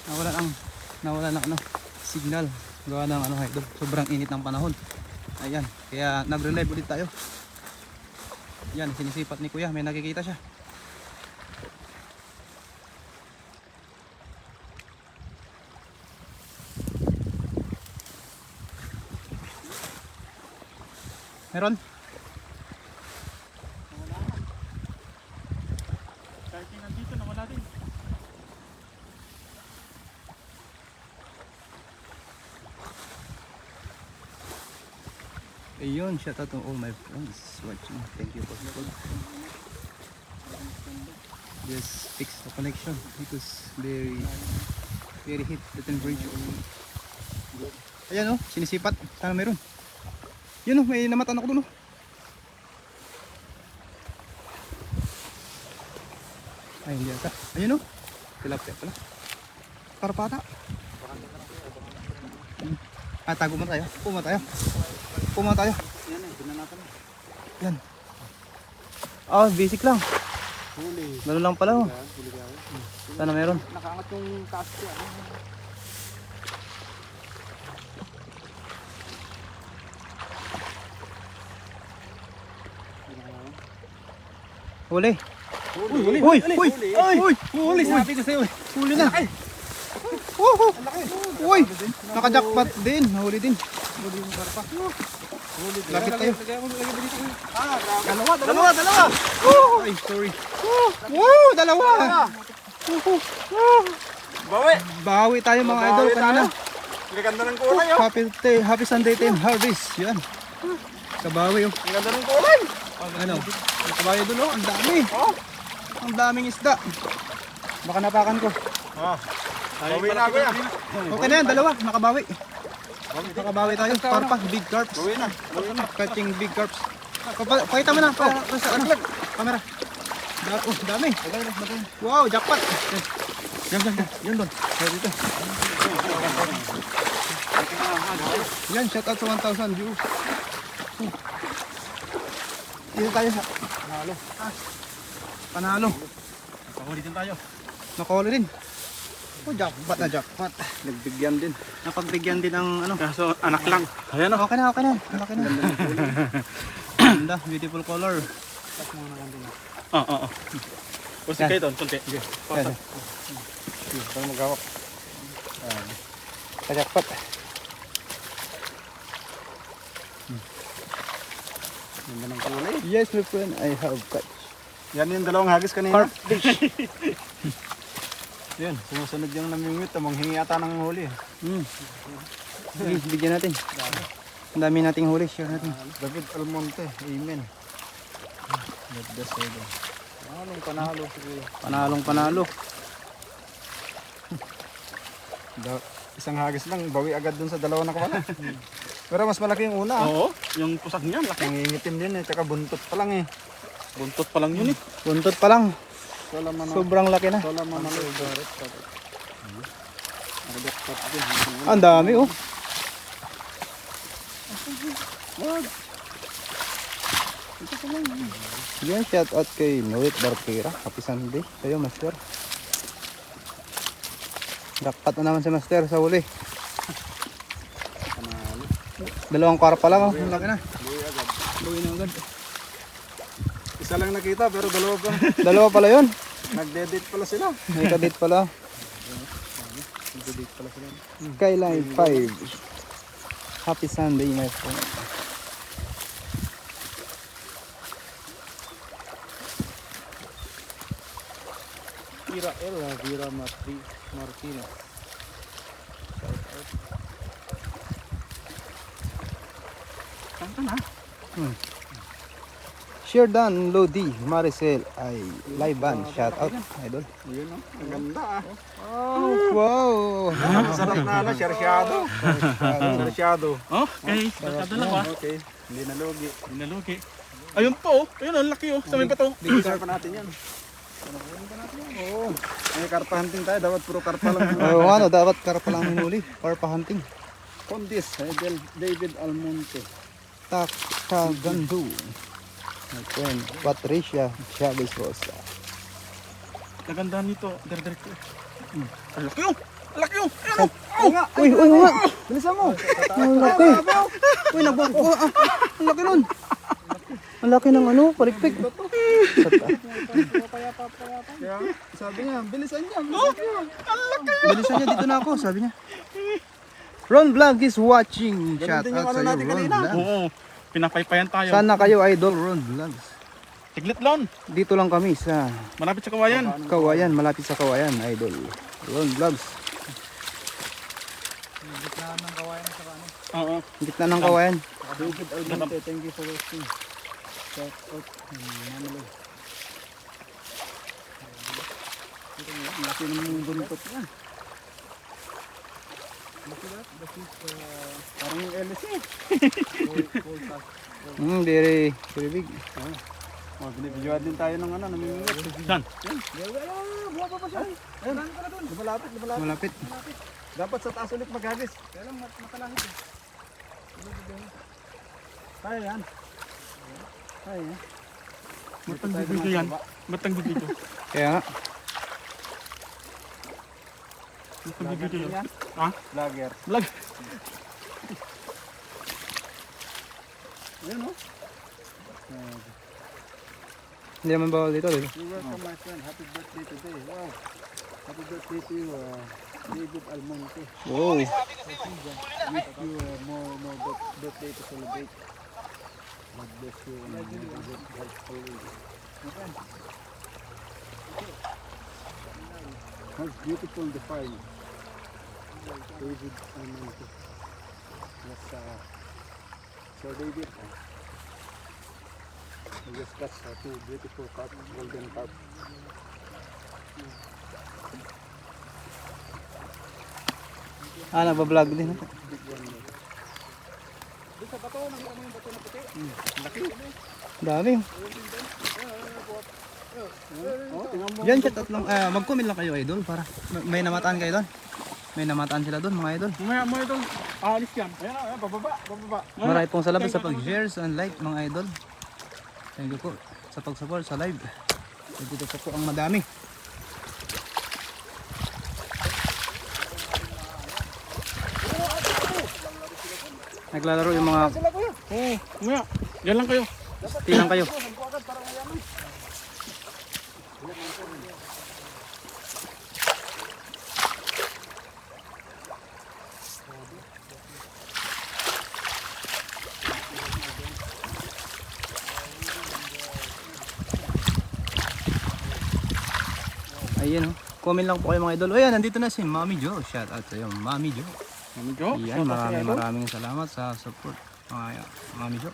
nawala ng ano, signal. Gawa ng ano, idol. Sobrang init ng panahon. Ayan, kaya nag-relive ulit tayo. Yan, sinisipat ni kuya, may nakikita siya. Meron? Nawala na. Kahit yung nandito, nawala din. Ayun, shout out to all my friends watching. Thank you for just fix the connection because very hit the temperature. Ayan oh, sinisipat. Sana meron. Yun oh, may namatan ako dun oh. Ay, hindi ata. Ayun oh. Tilapia pala. Karpata. Tago mo tayo. Puma tayo. Yan eh, binanatan na. Yan. Oh, basic lang. Huli. Ganun lang pala oh. Huli ka. Sana meron. Nakaangat yung taas ko. Huli. Huli. Huli. Sabi ko sa'yo. Huli na. Uy, naka-jackpot din. Nahuli din. Huli yung karpa. Huli. Lapit tayo. Dalawa. Ay, sorry. Woo, dalawa. Bawi tayo mga idol kanina. Ang ganda ng kulay oh. Happy Sunday 10 harvest. Yan. Kabawi oh. Ang ganda ng kulay. Ano? Kabawi doon oh. Ang dami. Ang daming isda. Baka napakan ko. Bawi na ako yan. Okay na yan, dalawa. Nakabawi. Nakabawi tayo. Karpa, big carps. Bawi na. Catching big carps. Pakita mo na. Sa ano? Camera. Dami. Wow, jackpot. Yan doon. Dito. Yan, shout out sa 1,000 views. Dito tayo sa Panalo. Pahuli din tayo. Nakahuli din. Jackpot na jackpot. Nagbigyan din. Napagbigyan din ang ano. Kaso anak lang. Ayan oh. Okay na. Malaki na. Ganda, beautiful color. Oo. Pusin kayo doon, kunti. Yan. Para magawak. Jackpot. Ganda ng kulay. Yes, my friend, I have catch. Yan yung dalawang hagis kanina. Carp fish. Yan, sumusunod yung namimit. Manghingi ata ng huli. Sige, bigyan natin. Ang dami nating huli, share natin. David Almonte, amen. God bless you. Anong panalo siguro? Panalo. Isang hagis lang, bawi agad dun sa dalawa na kawala. Pero mas malaki yung una. Oo, yung pusak niya, laki. Nangingitim din eh, tsaka buntot pa lang eh. Buntot pa lang yun eh. Buntot pa lang. Sobrang laki na. Ang dami oh. Yan, shout out kay Noit Barquera. Happy Sunday. Kayo, master. Jackpot na naman si master sa huli. Dalawang karpa lang oh. Laki na. Buwi na agad. Isa lang nakita pero dalawa pa. Dalawa pala yun. Nagde-date pala sila. May kadate pala. Nagde-date pala sila. Skyline 5. Happy Sunday, my friend. Ira Ella, Vera Martina. Saan na? Share Dan Lodi Maricel ay live band. Shout out, idol. Yun o, ang ganda ah. Wow. Masarap na ala, syarsiyado. Syarsiyado. Oh, okay. Dalawa. Okay, hindi nalugi. Inalugi. Ayun po, oh. Ayun, ang laki oh. Sa may bato. Bigyan pa natin yan. Oo. May karpa hunting tayo, dapat puro karpa lang. Oh, ano, dapat karpa lang hinuli. Karpa hunting. Condis, David Almonte. Takagandu. My friend, Patricia Chavez Rosa. Nagandahan nito. Diretso. Ang laki oh. Laki oh. Ayun oh. Uy, uy, uy. Bilisan mo. Ang laki. Uy, nagbako. Ang laki nun. Ang laki ng ano, parikpik. Kaya sabi niya, bilisan niya. Bilisan niya, dito na ako, sabi niya. Ron Vlog is watching. Ganun Shout din out yung sa ano iyo, natin Ron kanina. Vlog. Oo. Pinapaypayan tayo. Sana kayo idol, Ron Vlogs. Tiglit lang. Dito lang kami sa Malapit sa kawayan. Kawayan, malapit sa Kawayan, idol. Ron Vlogs. Oo. Gitna ng Kawayan. David Almonte, thank you for watching. Shout out. Manalo. Ang laki ng buntot niya. Parang yung LC. Very, very big. Oh, binibidyoan din tayo ng ano, namimingit. Saan? Buha pa siya. Ayun, lumalapit, lumalapit. Malapit. Dapat sa taas ulit maghagis. Kaya lang matalangit eh. Kaya yan. Kaya yan. Matang bibidyo yan. Matang bibidyo. Kaya nga. Matang bibidyo yan. Ha? Vlogger. Vlog. Yan o. Hindi naman bawal dito. Dito. You welcome my friend. Happy birthday today. Wow. Happy birthday to you, David Almonte. Wow. Wish you more birthday to celebrate. God bless you and good health always. Okay. How's beautiful the fire? David Almonte. Yes, Sir David. I just got two beautiful carp, golden carp. Nagbablog din ako. Big one there. Doon sa bato, nakita mo yung bato na puti? Laki. Dami. Oh, tingnan mo. Yan, chat lang. Mag-comment lang kayo, idol, para may namataan kayo doon. May namataan sila doon, mga idol. Mamaya mo itong aalis yan. Ayan, ayan, bababa, bababa. Marami pong salamat sa pag-share and like, mga idol. Thank you po sa pag-support sa live. Dito po ang madami. Naglalaro yung mga Oo. Mamaya. Yan lang kayo. tilang kayo. Ayan oh. Comment lang po kayo mga idol. Ayan, nandito na si Mami Jo. Shout out sa iyo, Mami Jo. Medyo. Ayan, maraming salamat sa support. Mami Jo.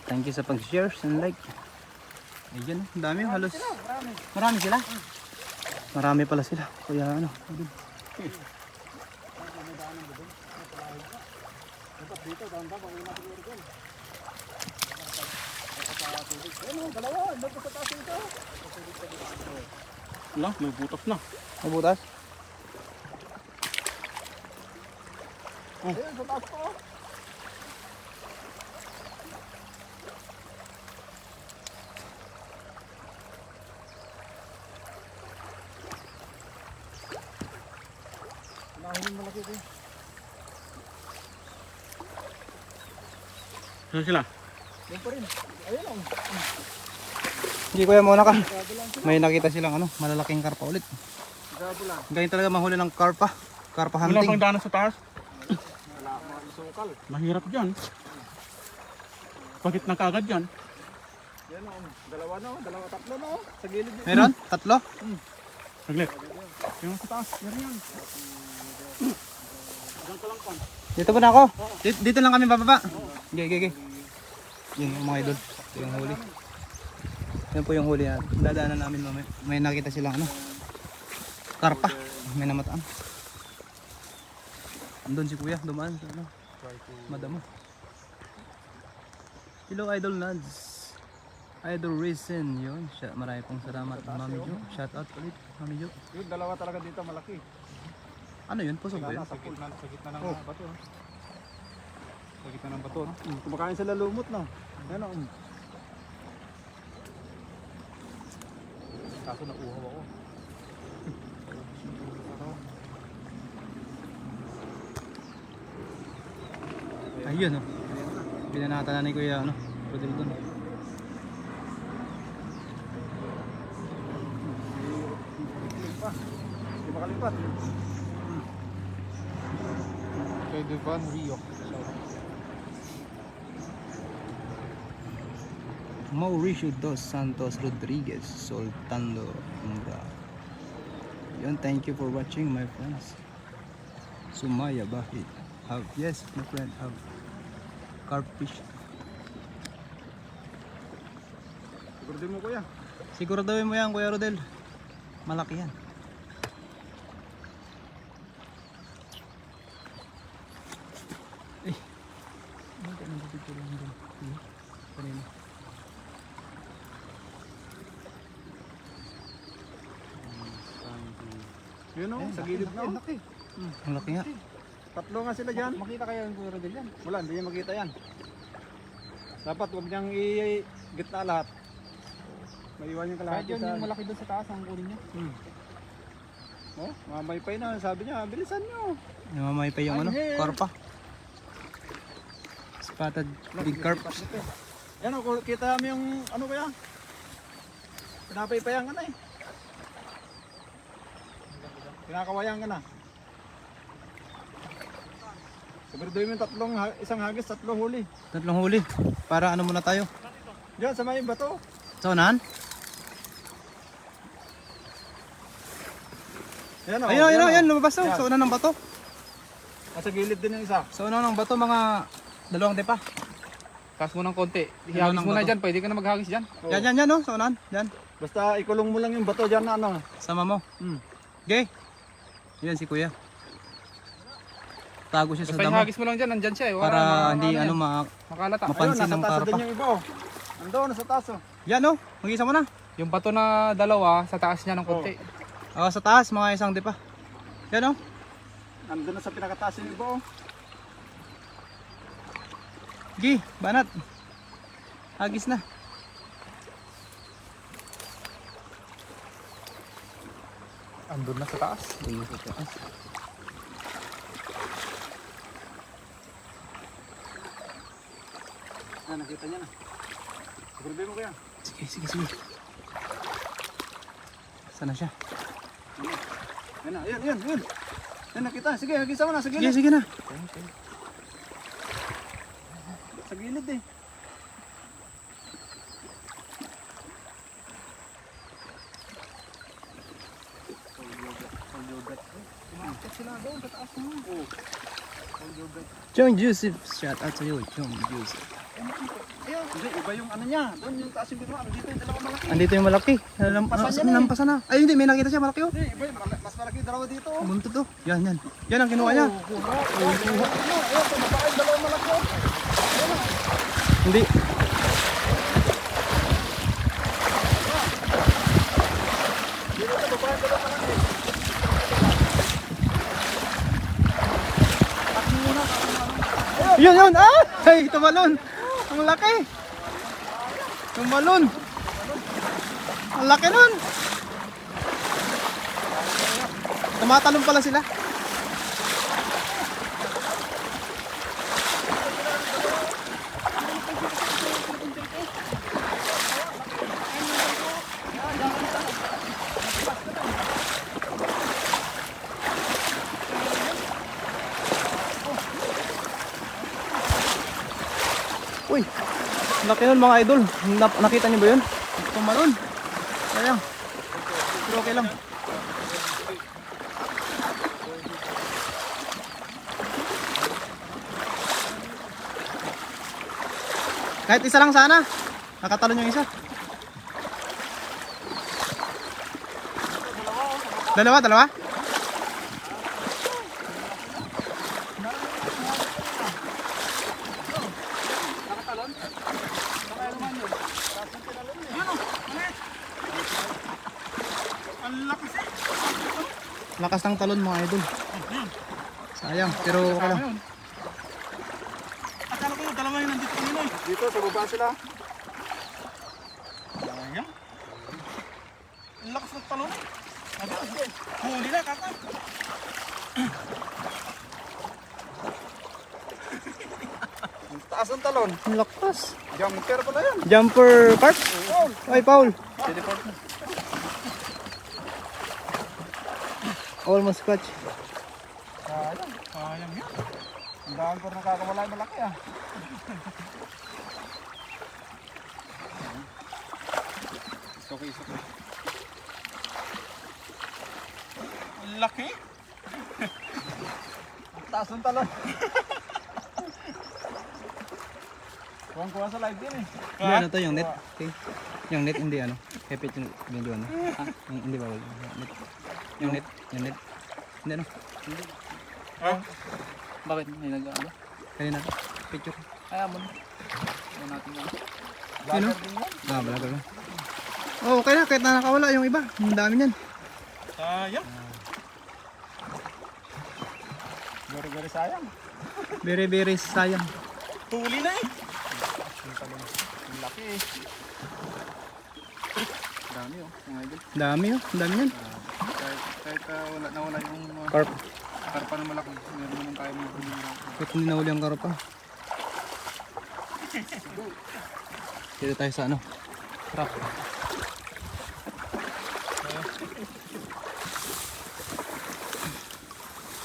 Thank you sa pag-share and like. Ayan, ang dami oh, halos. Marami sila. Marami pala sila. Kaya ano. Ayun. Wala. May butas na. May butas? Ayan, sa taas po. Nahulin malaki ito. Saan sila? Yan pa rin. Ayan o. Hindi kuya muna ka. May nakita silang ano, malalaking karpa ulit. Gabo lang. Ganyan talaga mahuli ng karpa. Karpa Wala pang hunting. daanan sa taas. Wala mga sukal. Mahirap dyan. Bakit na kaagad yan? Yan o. Dalawa na o. Dalawa, tatlo na o. Sa gilid yun. Meron? Tatlo? Saglit. Yung sa taas. Yan yan. Dito po na ako. Dito lang kami bababa. Gege. Yun yung mga idol. Ito yung huli. Yan po yung huli. Dadaanan namin mamaya. May nakita silang ano. Karpa. May namataan. Andun si kuya. Dumaan. Ano. Madamo. Hello Idol Nads. Idol Reason. Yun. Marami pong salamat. Mami Jo. Shout out ulit. Mami Jo. Yung dalawa talaga dito malaki. Ano yun? Pusog ba yun? Sa gitna ng bato. No? Sa gitna ng bato. No? Kumakain sila lumot no. Yan o. Kaso nauuhaw ako. Ayun oh. Binanata na ni Kuya ano, Rodel doon. Di makalipat. Kay Devan Rio. Mauricio dos Santos Rodriguez Soltando Mura. Yun, thank you for watching my friends. Sumaya Bahit. Have, yes my friend, have carpfish. Siguro mo kuya. Siguraduhin mo yan Kuya Rodel. Malaki yan. Eh. Ano ka nandito lang doon? Kanina. Yun o, sa gilid na. Laki. Ang laki nga. Tatlo nga sila dyan. Makita kaya yung Kuya Rodel yan? Wala, hindi niya makita yan. Dapat huwag niyang i-gitna lahat. Maiwan yung Kahit kalahati yun yung malaki doon sa taas ang kunin niya. Oh, mamaypay na. Sabi niya, bilisan niyo. Namamay pa yung ano, Ay, karpa. Spotted big carp. Yan o, kita mo yung ano kaya? Pinapaypayan ka na eh. Kinakawayang ka na. Siguraduhin mo yung isang hagis, tatlong huli. Tatlong huli. Para ano muna tayo? Diyan, sa may bato. Sa unahan? Yan o. Ayun, ayun, lumabas to. Yan. Sa unahan ng bato. Nasa gilid din yung isa. Sa unahan ng bato, mga 2 tipa. Taas mo ng konti. Ano Ihagis ng mo na bato? dyan. Pwede ka na maghagis dyan. Oo. Yan, no? Sa unahan. Yan. Basta ikulong mo lang yung bato dyan na ano. Sama mo. Okay. Yan si Kuya. Tago siya sa Basta damo. ihagis mo lang dyan. Nandyan siya eh. Wala, Para hindi yan. ano Makalata. Ayun, mapansin nasa ng taso karpa. din yung iba oh. Andun, nasa taso. Yan no. Mag-isa mo na. Yung bato na dalawa sa taas niya ng konti. Sa taas, mga 1 tipa. Yan no. Andun na sa pinakataas yung iba oh. Gi, banat. Hagis na. Andun na sa taas. Ayun sa taas. Nakita niya na. Siguraduhin mo kaya. Sige. Sana siya? Yan na, yan. Yan nakita. Sige, hagisa mo na sa gilid. Sige na. Sa gilid eh. Chong Joseph, shout out sa iyo, Chong Joseph. Ayun, hindi, iba yung ano niya. Doon yung taas yung bituan. Dito yung dalawang malaki. Andito yung malaki. Nampasan na. Ay hindi, may nakita siya malaki oh. Hindi, iba yung mas malaki dalawa dito. Oh. Buntot oh. Yan. Yan ang kinuha niya. Ayun, tumaba yung dalawang malaki. Oh. Hindi. Dito tumaba yung dalawang malaki. Yun. Ay, tumalon. Ang laki. Tumalon. Ang laki nun. Tumatalon pala sila. Uy, laki nun mga idol. Nakita niyo ba yun? Tumalon. Sayang. Pero okay lang. Kahit isa lang sana. Nakatalon yung isa. Dalawa? Lakas ng talon mga idol. Sayang, pero okay lang. Akala ko yung dalawa yung nandito kanina eh. Dito, sa baba sila. Ayan. Ang lakas ng talon. Huli na, kaka. Ang taas ng talon. Ang lakas. Jumper pala yan. Jumper carp. Ay, Paul. Teleport na. Almost catch. Sayang. Sayang yan. Ang daan ko nakakawala yung malaki ah. Okay. Ang laki. Ang taas ng talon. Kuwang-kuha sa live din eh. Hindi, ano to yung net? Okay. Yung net, hindi ano. Hepit yung video ano. Hindi ba? Net. Yung net. Hindi ano. Ha? Bakit? May nag-ano? Kanina. Picture. Kaya mo na. Kaya natin na. Vlogger din yan. Bala ko. Oh, okay na. Kahit na nakawala yung iba. Ang dami niyan. Sayang. Very sayang. Very, very sayang. Huli na eh. Ang talon. Ang laki eh. Dami oh. Mga idol. Dami oh. Ang dami niyan. Kahit nawala yung Carp. karpa na malaki. Meron naman tayo mga huli na. Kahit hindi nahuli ang karpa. Dito tayo sa ano. Trap.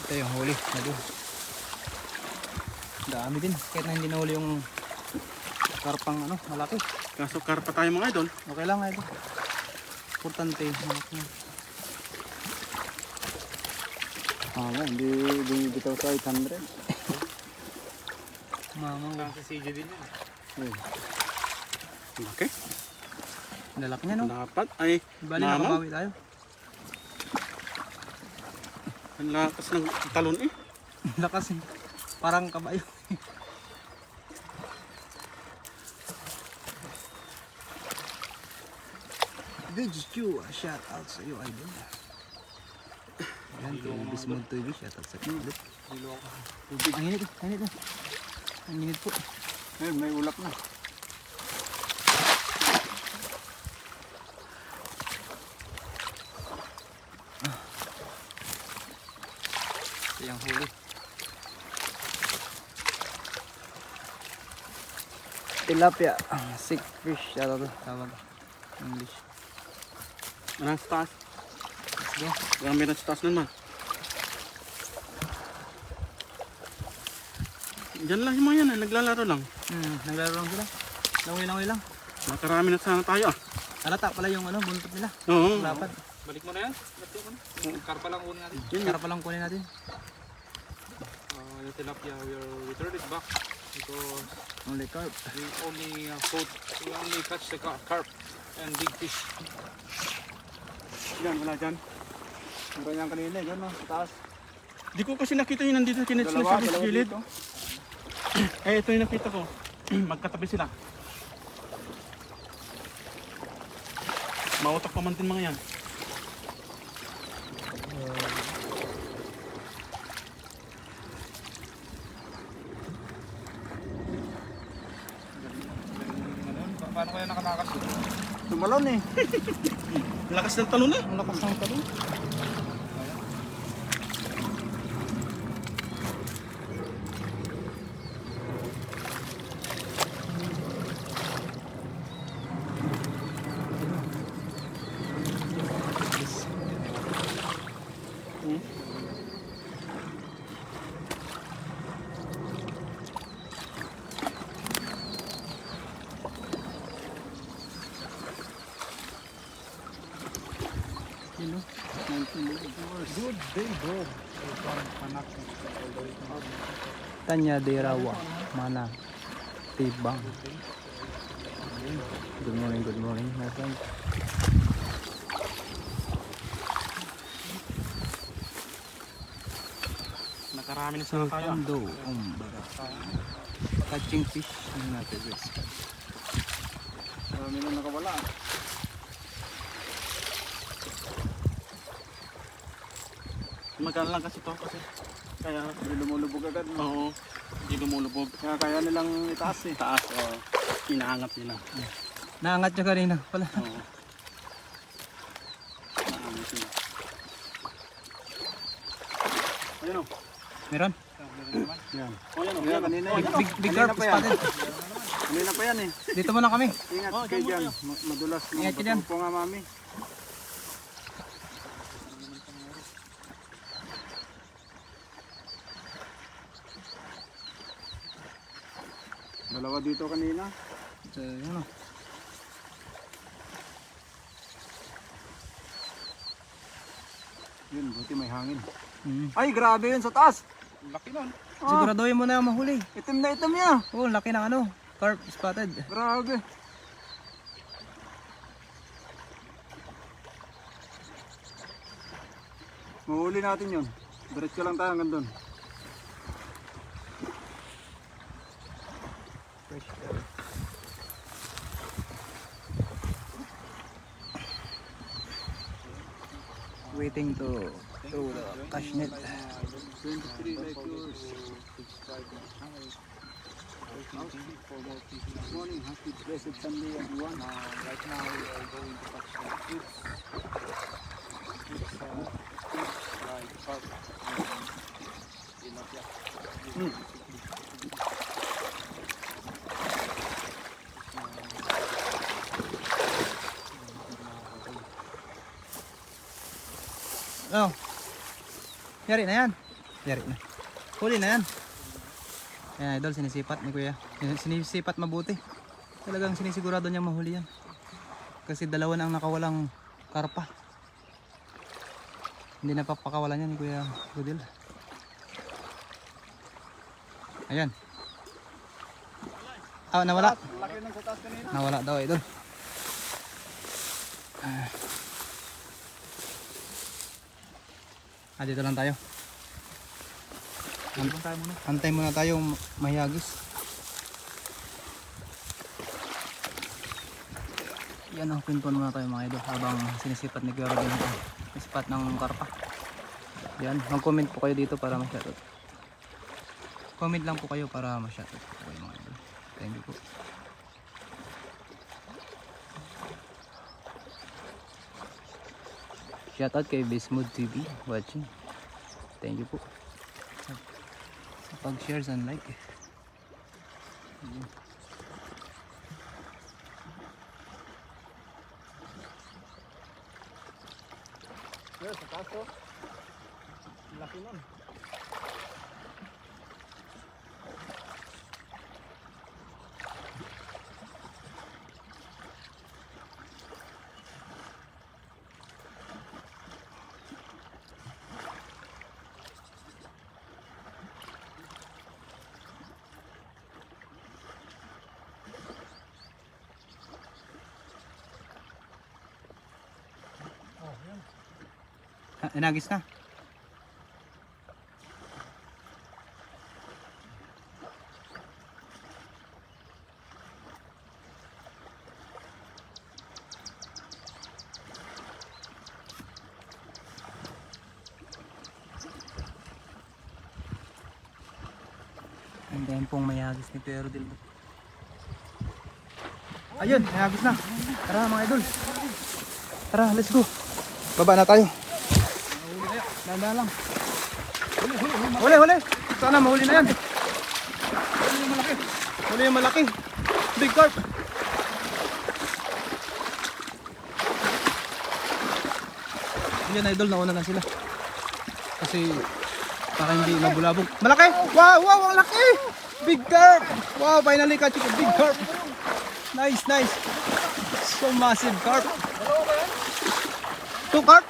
Ito yung huli. Nandun. Dami din. Kahit na hindi nahuli yung karpang ano, malaki. Kaso karpa tayo mga idol. Okay lang ito. Importante. Malaki. Hindi bumibitaw sa 800. Mamang Kasi CJ din yan. Laki. lalaki niya no. Dapat ay Bali mamang. nakabawi tayo. Ang lakas ng talon eh. Lakas eh. Parang kabayo. Veggie shout out sa iyo idol. Yan, to Bismod TV, shout out sa iyo ulit. Ang init, ang init na. Ang init po. Ayun, may ulap na. Ito yung huli. Tilapia, sick fish, shout out tawag. English. Anong sa taas? Let's go. Ang meron sa taas naman. Diyan lang yung mga yan, naglalaro lang. Naglaro lang sila. Langoy lang. Nakarami na sana tayo ah. Halata pala yung ano, buntot nila. Oo. Dapat. Balik mo na yan. Balik mo na. Karpa lang kunin natin. Kara pa lang kunin natin. Yung tilapia, we return it back because Only carp. we only catch the carp and big fish. Yan, wala dyan. Meron yan kanina, yun no, sa taas. Di ko kasi nakita yun nandito kinits na Dalawa sa gilid. dito. Eh, ito yung nakita ko. Magkatabi sila. Mautak pa man din mga yan. Paano kaya nakatakas yun? Tumalon eh. Lakas ng talon eh. Ang lakas ng talon. Yun no? 19 viewers. Good day bro. Tanya de Rawa, Mana, Tibang. Good morning, my friend. Nakarami na sana tayo. Ando, umbaga. Catching fish, ano natin guys. Marami na nakawala. Magaan lang kasi to kasi kaya Hindi lumulubog agad. No? oo, hindi lumulubog. Kaya nilang itaas eh. Taas o inaangat nila. Naangat nyo kanina pala. Oo. Inaangat nila. Ayun o. Meron? Yan. Oh, yan, oh. Yan, kanina yan. Big Kanina carp pa yan. spotted. Kanina pa yan eh. Dito muna kami. Ingat kayo dyan. Madulas. Ingat kayo dyan. Po nga mami. Dalawa dito kanina. So, yun o. Yun, buti may hangin. Mm. Ay, grabe yun sa taas. Laki nun. Siguraduhin mo na mahuli. Itim na itim niya. Oh, laki ng ano. Carp spotted. Grabe. Mahuli natin yun. Diretso lang tayo hanggang doon. Waiting to throw the cash net. 23 like yours. Good morning, happy blessed Sunday everyone. Right now we are going to catch some fish. Fish like carp and tilapia. Oh. Yari na yan. Yari na. Huli na yan. Ayan idol, sinisipat ni kuya. Sinisipat mabuti. Talagang sinisigurado niya mahuli yan. Kasi dalawa na ang nakawalang karpa. Hindi na papakawalan yan ni Kuya Budil. Ayan. Ah, nawala. Laki ng sa taas kanina. Nawala daw idol. Dito lang tayo. Antay muna tayo mahiyagis. Yan ang pintuan muna tayo mga idol habang sinisipat ni Kuya Robin ang spot ng karpa. Yan, mag-comment po kayo dito para ma-shoutout. Comment lang po kayo para ma-shoutout po kayo mga idol. Thank you po. Shoutout kay Bismod TV watching. Thank you po sa pag-share and like. Yes, sa taas oh. Laki nun. Inagis na. Ang dahil pong mayagis ni Kuya Rodel. Ayun, mayagis na. Tara mga idol. Tara, let's go. Baba na tayo. Danda lang. Huli. Sana mahuli na yan. Huli yung malaki. Big carp. Yan idol, nauna lang sila. Kasi baka hindi mabulabog. Malaki! Wow, ang laki! Big carp! Wow, finally catch a big carp. Nice. So massive carp. 2 carp.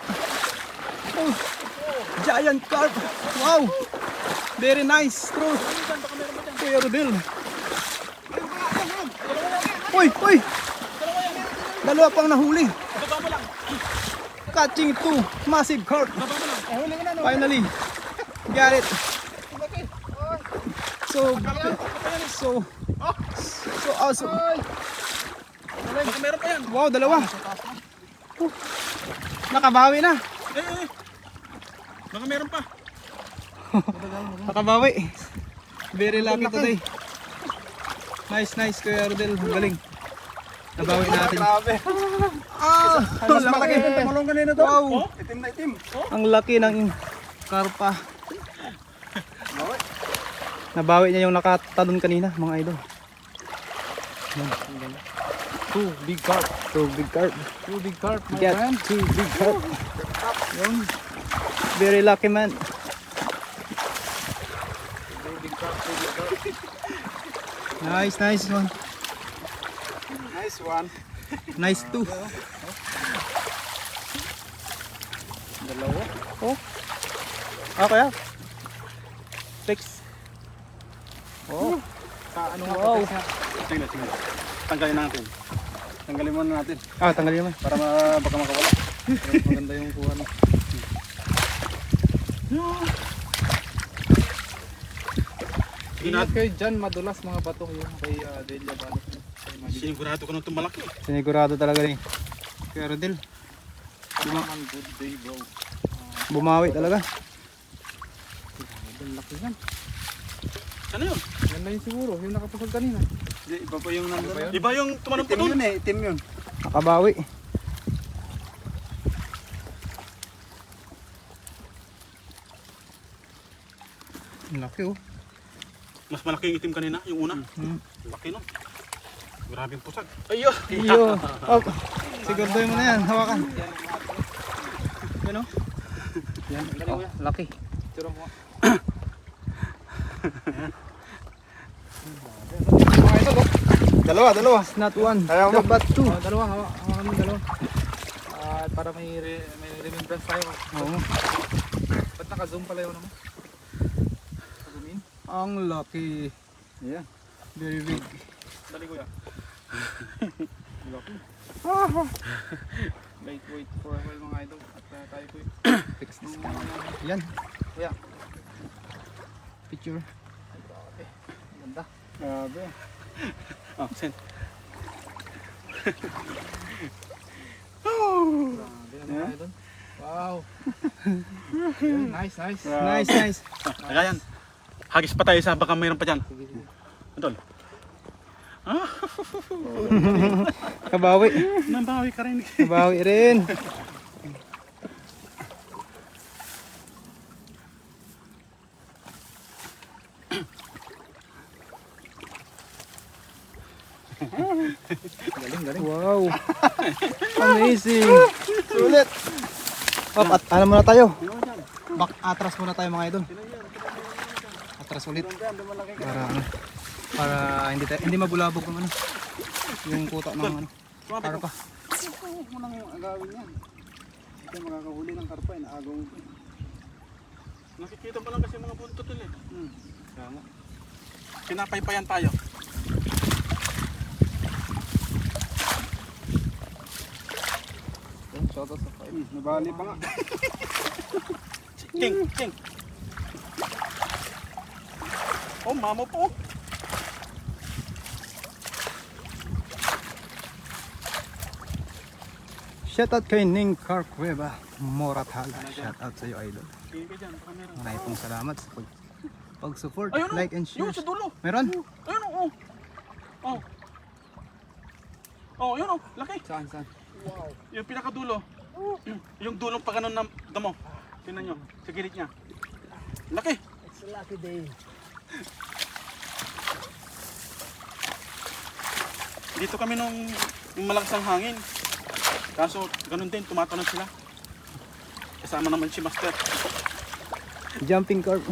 Oh, giant carp. Wow. Very nice. True. Kuya Rodel. Uy. Dalawa pang nahuli. Catching 2 massive carp. Finally. Got it. So awesome. Baka meron pa yan. Wow, dalawa. Nakabawi na. Baka meron pa. Nakabawi. Very lucky today. Nice Kuya Rodel. Ang galing. Nabawi natin. Grabe. Ang laki. Tumalong kanina to. Wow. Itim na itim. Ang laki ng karpa. Nabawi niya yung nakatalon kanina, mga idol. Yan. 2 big carp. Two big carp. 2 big carp, my Get friend. 2 big carp. Yun. Very lucky man. 2 big carp, 2 big carp. Nice, nice one. Nice one. Nice two. Dalawa. Oh. Ah, kaya? Fix. Oh. Sa ano nga Wow. pa tingnan. Tanggalin natin. Tanggalin muna natin Ah, tanggalin naman. para baka makawala. Pero maganda yung kuha no. Ingat kayo dyan, madulas mga bato yung kay Delia Balot. Sinigurado ko nung tumalaki. Sinigurado talaga ni Kuya Rodel. Good day bro. Bumawi talaga. Ang laki yan. Ano yun? Yan na yun siguro, yung nakapasag kanina. Hindi, iba pa yung nandun. Iba yung tumanong Itim putol. yun eh, itim yun. Nakabawi. Ang laki oh. Mas malaki yung itim kanina, yung una. Hmm. Laki nun. Grabing pusag. Ayo! Iyo. Oh. Siguraduhin mo na yan. Hawakan. Yan oh. Yan, Oh, laki. tira mo. Dalawa. It's not one, Ayaw mo. but two. Dalawa, hawakan mo dalawa. Para may remembrance tayo. Oo. Ba't naka-zoom pala yun naman? Zoom in? Ang laki. Yeah. Very big. Dali kuya. Laki. Lightweight for a while mga idol. At tayo po yung Fix this. Yan. kuya. Picture. Ganda. Grabe. Oh, send. Grabe na mga idol. Wow. Yun, nice. Nice, nice. Ayan. Hagis pa tayo sa baka mayroon pa dyan. Idol. Kabawi. Nambawi ka rin. Kabawi rin. Galing. Wow. Amazing. Sulit. Op, at ano muna tayo? Atras muna tayo mga idol. Atras ulit. Para hindi mabulabog ng ano. Yung kuta ng ano. Para pa. Huwag mo nang agawin yan. Hindi ka makakahuli ng karpa. Inaagaw mo. Nakikita pa lang kasi mga buntot ulit. Tama. Pinapaypayan tayo. Shoutout sa 5. Nabali pa nga. King. Oh, mama po. Shoutout kay Ning Carcueva Moratala. Shoutout sa iyo idol. King ka dyan, baka meron. Maraming pong salamat sa pag-support, Ayun, like and yun share. sa dulo. Meron? Ayun oh. Oh. Oh, yun oh, laki. Saan? Yung pinakadulo. Yung dulong pa ganun na damo. Tingnan nyo, sa gilid niya. Laki. It's a lucky day. Dito kami nung malakas ang hangin. Kaso ganun din, tumatanong sila. Kasama naman si Master. Jumping carp.